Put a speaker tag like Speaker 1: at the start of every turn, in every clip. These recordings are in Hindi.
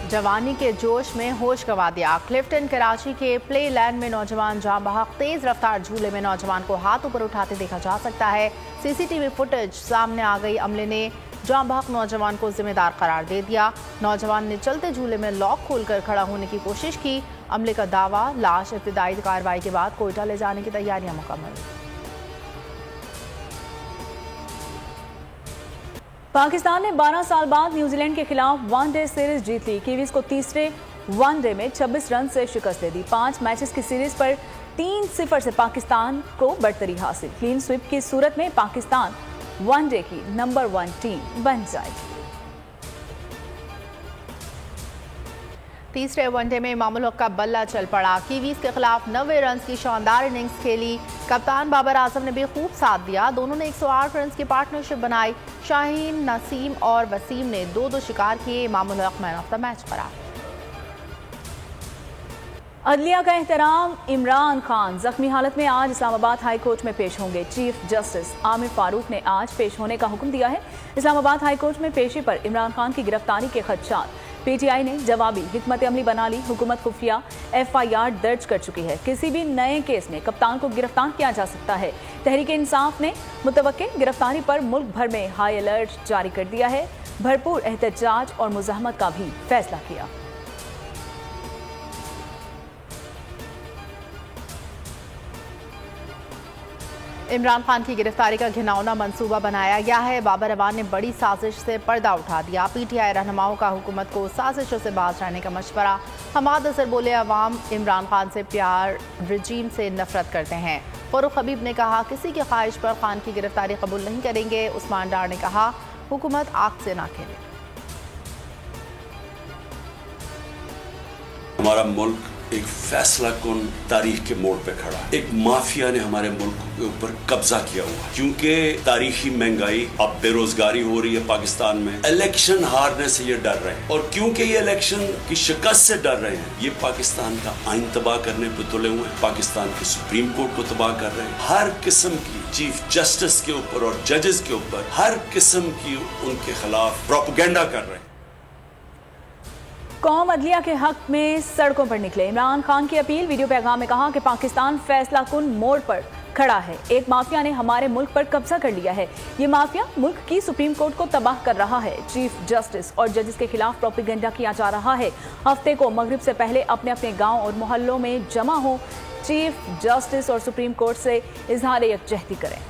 Speaker 1: जवानी के जोश में होश गंवा दिया। क्लिफ्टन कराची के प्ले लैंड में नौजवान जाम बहक तेज रफ्तार झूले में नौजवान को हाथ ऊपर उठाते देखा जा सकता है। सीसीटीवी फुटेज सामने आ गई। अमले ने जाम बहक नौजवान को जिम्मेदार करार दे दिया। नौजवान ने चलते झूले में लॉक खोलकर खड़ा होने की कोशिश की। अमले का दावा, लाश इब्तिदाई कार्रवाई के बाद कोयटा ले जाने की तैयारियां मुकम्मल।
Speaker 2: पाकिस्तान ने 12 साल बाद न्यूजीलैंड के खिलाफ वनडे सीरीज जीत ली। कीवीज को तीसरे वनडे में 26 रन से शिकस्त दे दी। 5 मैचेस की सीरीज पर 3-0 से पाकिस्तान को बढ़तरी हासिल। क्लीन स्वीप की सूरत में पाकिस्तान वनडे की नंबर 1 टीम बन जाएगी।
Speaker 1: तीसरे वनडे में इमामुल हक का बल्ला चल पड़ा। कीवीज के खिलाफ 90 रन की शानदार इनिंग्स खेली। कप्तान बाबर आजम ने भी खूब साथ दिया। दोनों ने 108 रन की पार्टनरशिप बनाई। शाहीन, नसीम और वसीम ने 2-2 शिकार किए। Imamul Haq man of the match करार।
Speaker 2: अदलिया का एहतराम, इमरान खान जख्मी हालत में आज इस्लामाबाद हाई कोर्ट में पेश होंगे। चीफ जस्टिस आमिर फारूक ने आज पेश होने का हुक्म दिया है। इस्लामाबाद हाई कोर्ट में पेशी पर इमरान खान की गिरफ्तारी के खदशात पीटीआई ने जवाबी हिकमत अमली बना ली। हुकूमत खुफिया FIR दर्ज कर चुकी है। किसी भी नए केस में कप्तान को गिरफ्तार किया जा सकता है। तहरीक इंसाफ ने मुतवक्के गिरफ्तारी पर मुल्क भर में हाई अलर्ट जारी कर दिया है। भरपूर एहतजाज और मुज़ाहमत का भी फैसला किया।
Speaker 1: इमरान खान की गिरफ्तारी का घिनौना मंसूबा बनाया गया है। बाबर अवान ने बड़ी साजिश से पर्दा उठा दिया। पीटीआई रहनुमाओं का हुकूमत को साजिशों से बाज रहने का मशवरा। हमाद अजहर बोले, अवाम इमरान खान से प्यार, रजीम से नफरत करते हैं। फरूख हबीब ने कहा, किसी की ख्वाहिश पर खान की गिरफ्तारी कबूल नहीं करेंगे। उस्मान डार ने कहा, हुकूमत आग से ना खेले।
Speaker 3: हमारा मुल्क एक फैसला कुन तारीख के मोड़ पे खड़ा है। एक माफिया ने हमारे मुल्क के ऊपर कब्जा किया हुआ, क्योंकि तारीखी महंगाई, अब बेरोजगारी हो रही है पाकिस्तान में। इलेक्शन हारने से ये डर रहे हैं, और क्योंकि ये इलेक्शन की शिकस्त से डर रहे हैं, ये पाकिस्तान का आइन तबाह करने पे तुले हुए हैं। पाकिस्तान के सुप्रीम कोर्ट को तबाह कर रहे हैं। हर किस्म की चीफ जस्टिस के ऊपर और जजेस के ऊपर हर किस्म की उनके खिलाफ प्रोपेगेंडा कर रहे हैं।
Speaker 2: कौम अदलिया के हक में सड़कों पर निकले। इमरान खान की अपील। वीडियो पैगाम में कहा कि पाकिस्तान फैसला कुन मोड़ पर खड़ा है। एक माफिया ने हमारे मुल्क पर कब्जा कर लिया है। ये माफिया मुल्क की सुप्रीम कोर्ट को तबाह कर रहा है। चीफ जस्टिस और जजेस के खिलाफ प्रोपेगेंडा किया जा रहा है। हफ्ते को मगरिब से पहले अपने अपने गाँव और मोहल्लों में जमा हो। चीफ जस्टिस और सुप्रीम कोर्ट से इजहार यकजहती करें।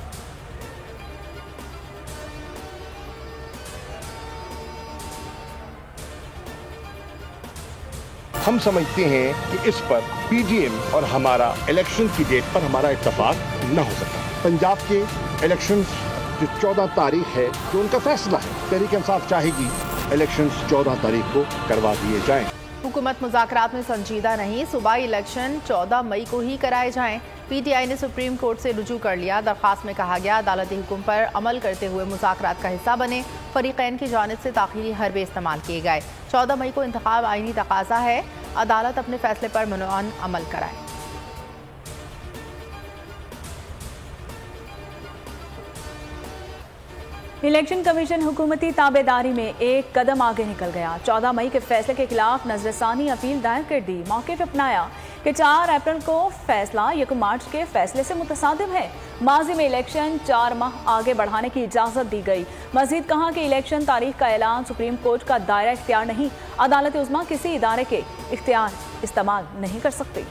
Speaker 4: हम समझते हैं कि इस पर PGM और हमारा इलेक्शन की डेट पर हमारा इत्तेफाक न हो सका। पंजाब के इलेक्शंस जो 14 तारीख है, जो उनका फैसला है, तहरीक इंसाफ चाहेगी इलेक्शंस 14 तारीख को करवा दिए जाएं।
Speaker 1: हुकूमत मुज़ाकरात में संजीदा नहीं। सूबाई इलेक्शन 14 मई को ही कराए जाएं। पीटीआई ने सुप्रीम कोर्ट से रुजू कर लिया। दरख्वास्त में कहा गया, अदालती हुक्म पर अमल करते हुए मुज़ाकरात का हिस्सा बने। फरीकैन की जानिब से ताख़ीरी हरबे इस्तेमाल किए गए। 14 मई को इंतखाब आईनी तकाजा है। अदालत अपने फैसले पर मुनअन अमल कराए।
Speaker 2: इलेक्शन कमीशन हुकूमती ताबेदारी में एक कदम आगे निकल गया। 14 मई के फैसले के खिलाफ नजरसानी अपील दायर कर दी। मौके पर अपनाया कि 4 अप्रैल को फैसला 1 मार्च के फैसले से मुतसादिम है। माजी में इलेक्शन 4 माह आगे बढ़ाने की इजाजत दी गई। मजीद कहा कि इलेक्शन तारीख का ऐलान सुप्रीम कोर्ट का दायरा इख्तियार नहीं। अदालत उज़्मा किसी इदारे के इख्तियार इस्तेमाल नहीं कर सकती।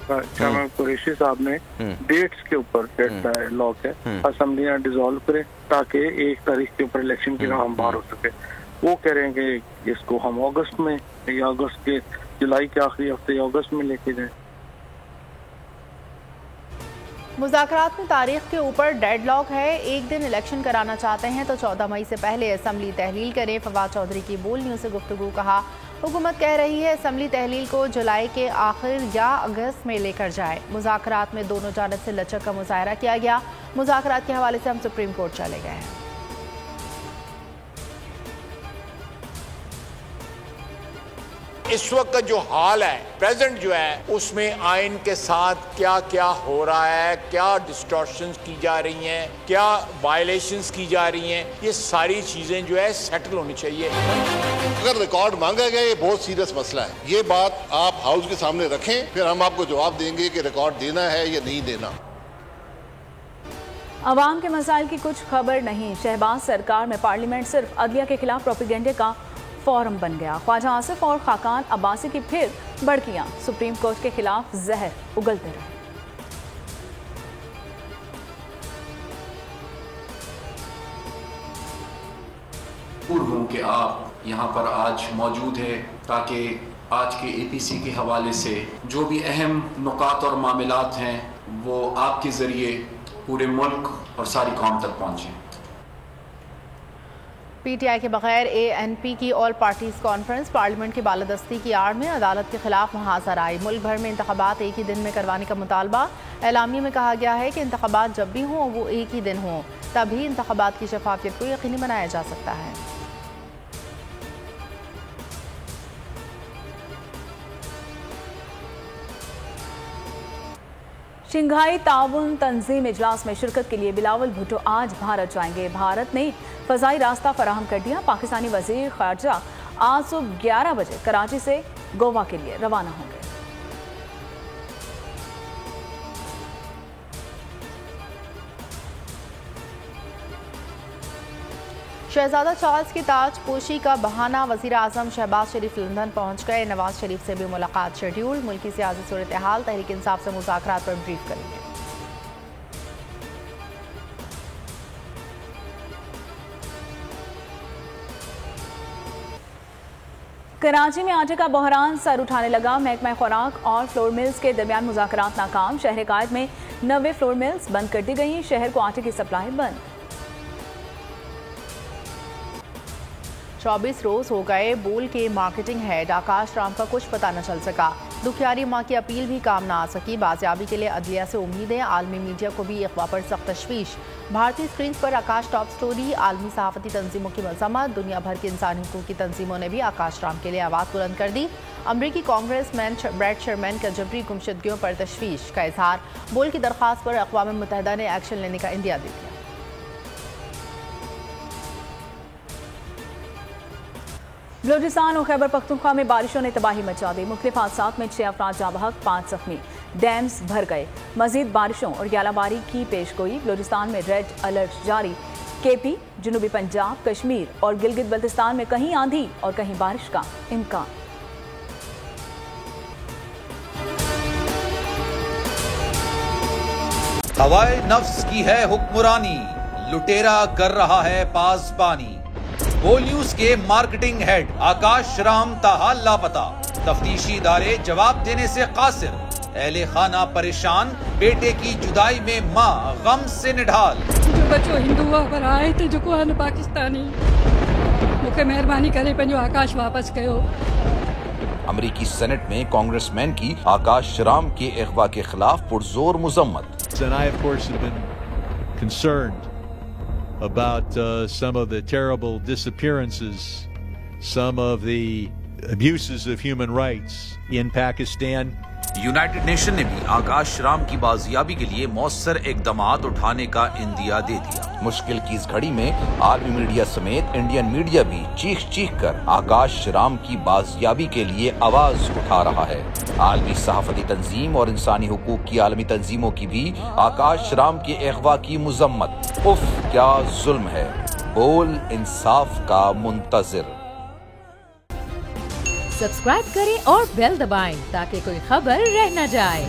Speaker 5: चेयरमैन कुरैशी साहब ने डेट्स के ऊपर डेट लॉक है, असेंबलियां डिसॉल्व करें ताकि 1 तारीख के ऊपर इलेक्शन की राह हमवार हो सके। वो कह रहे हैं कि इसको हम अगस्त में या अगस्त के जुलाई के आखिरी हफ्ते या अगस्त में लेके जाए।
Speaker 1: मुज़ाकरात में तारीख के ऊपर डेडलॉक है। एक दिन इलेक्शन कराना चाहते हैं तो 14 मई से पहले असम्बली तहलील करें। फवाद चौधरी की बोल न्यूज़ से गुफ्तगू। कहा, हुकूमत कह रही है असम्बली तहलील को जुलाई के आखिर या अगस्त में लेकर जाए। मुज़ाकरात में दोनों जानिब से लचक का मुजाहरा किया गया। मुज़ाकरात के हवाले से हम सुप्रीम कोर्ट चले गए हैं।
Speaker 6: इस वक्त जो हाल है, प्रेजेंट जो है, उसमें आइन के साथ क्या क्या हो रहा है, क्या डिस्टॉर्शंस की जा रही हैं, क्या वायलेशंस की जा रही हैं, ये सारी चीजें जो है सेटल होनी चाहिए।
Speaker 4: अगर रिकॉर्ड मांगा गया, ये बहुत सीरियस मसला है। ये बात आप हाउस के सामने रखें, फिर हम आपको जवाब देंगे कि रिकॉर्ड देना है या नहीं देना।
Speaker 2: अवाम के मसाइल की कुछ खबर नहीं। शहबाज सरकार में पार्लियामेंट सिर्फ अदलिया के खिलाफ प्रोपेगेंडे का फोरम बन गया। ख्वाजा आसिफ और खाकान अब्बासी की फिर भड़कियां, सुप्रीम कोर्ट के खिलाफ जहर उगलते रहे।
Speaker 7: हूं कि आप यहाँ पर आज मौजूद है ताकि आज के APC के हवाले से जो भी अहम नुकात और मामलात हैं वो आपके ज़रिए पूरे मुल्क और सारी कौम तक पहुँचें।
Speaker 1: PTI के बगैर ANP की ऑल पार्टीज कॉन्फ्रेंस पार्लियामेंट की बालादस्ती की आड़ में अदालत के खिलाफ मुहासर आई। मुल्क भर में इंतखाबात एक ही दिन में करवाने का मुतालबा। एलामिया में कहा गया है कि इंतखाबात जब भी हों वो एक ही दिन हों, तभी इंतखाबात की शफाफियत को यकीनी बनाया जा सकता है।
Speaker 2: शंघाई ताउन तंजीम इजलास में शिरकत के लिए बिलावल भुट्टो आज भारत जाएंगे। भारत ने फजाई रास्ता फराहम कर दिया। पाकिस्तानी वजीर खारजा आज सुबह 11 बजे कराची से गोवा के लिए रवाना होंगे।
Speaker 1: शहजादा चार्ल्स की ताज पोशी का बहाना। वजीर आजम शहबाज शरीफ लंदन पहुंच गए। नवाज शरीफ से भी मुलाकात शेड्यूल। मुल्की सियासी सूरत हाल, तहरीक इंसाफ से मुज़ाकरात पर ब्रीफ करेंगे।
Speaker 2: कराची में आटे का बहरान सर उठाने लगा। महकमा खुराक और फ्लोर मिल्स के दरमियान मुज़ाकरात नाकाम। शहर कायद में 90 फ्लोर मिल्स बंद कर दी गई। शहर को आटे की सप्लाई बंद।
Speaker 1: 24 रोज हो गए। बोल के मार्केटिंग हेड आकाश राम का कुछ पता न चल सका। दुखियारी माँ की अपील भी काम न आ सकी। बाजियाबी के लिए अदलिया से उम्मीदें। आलमी मीडिया को भी अगवा पर सख्त तशवीश। भारतीय स्क्रीन पर आकाश टॉप स्टोरी। आलमी सहाफती तंजीमों की मजम्मत। दुनिया भर की इंसानी हुकूक की तंजीमों ने भी आकाश राम के लिए आवाज़ बुलंद कर दी। अमरीकी कांग्रेसमैन ब्रैड शर्मैन का जबरी गुमशुदगियों पर तशवीश का इजहार। बोल की दरख्वास्त पर अक़वाम मुत्तहिदा ने एक्शन लेने का इंदिया दे दिया।
Speaker 2: बलूचिस्तान और खैबर पख्तूनख्वा में बारिशों ने तबाही मचा दी। मुख्तलिफ हादसात में 6 अफराद जाँ बहक, 5 जख्मी। डैम्स भर गए। मजीद बारिशों और यालाबारी की पेशगोई। बलूचिस्तान में रेड अलर्ट जारी। KP, जनूबी पंजाब, कश्मीर और गिलगित बल्तिस्तान में कहीं आंधी और कहीं बारिश का इम्कान।
Speaker 8: हवाए नफ्स की है हुक्मरानी, लुटेरा कर रहा है पासबानी। बोल न्यूज के मार्केटिंग हेड आकाश राम ताहा लापता। तफ्तीशी इदारे जवाब देने से कासिर। अहले खाना परेशान। बेटे की जुदाई में मां गम से निढाल।
Speaker 9: जो बच्चो हिंदू पर आए थे जो को पाकिस्तानी मुखे मेहरबानी करे पंहिंजो आकाश वापस कयो।
Speaker 8: अमरीकी सेनेट में कांग्रेसमैन की आकाश राम के अगवा के खिलाफ पुरजोर मुजम्मत।
Speaker 10: And I, of course, have been concerned about some of the terrible disappearances, some of the abuses of human rights in Pakistan.
Speaker 8: United nation ने भी आकाश राम की बाजियाबी के लिए मौसर इकदामात उठाने का इंदिया दे दिया। मुश्किल की इस घड़ी में आलमी मीडिया समेत इंडियन मीडिया भी चीख चीख कर आकाश राम की बाजियाबी के लिए आवाज उठा रहा है। आलमी सहाफती तंजीम और इंसानी हुकूक की आलमी तंजीमों की भी आकाश राम के अगवा की मुजम्मत। उफ क्या जुल्म है। बोल इंसाफ का मुंतजिर।
Speaker 11: सब्सक्राइब करें और बेल दबाएं ताकि कोई खबर रह न जाए।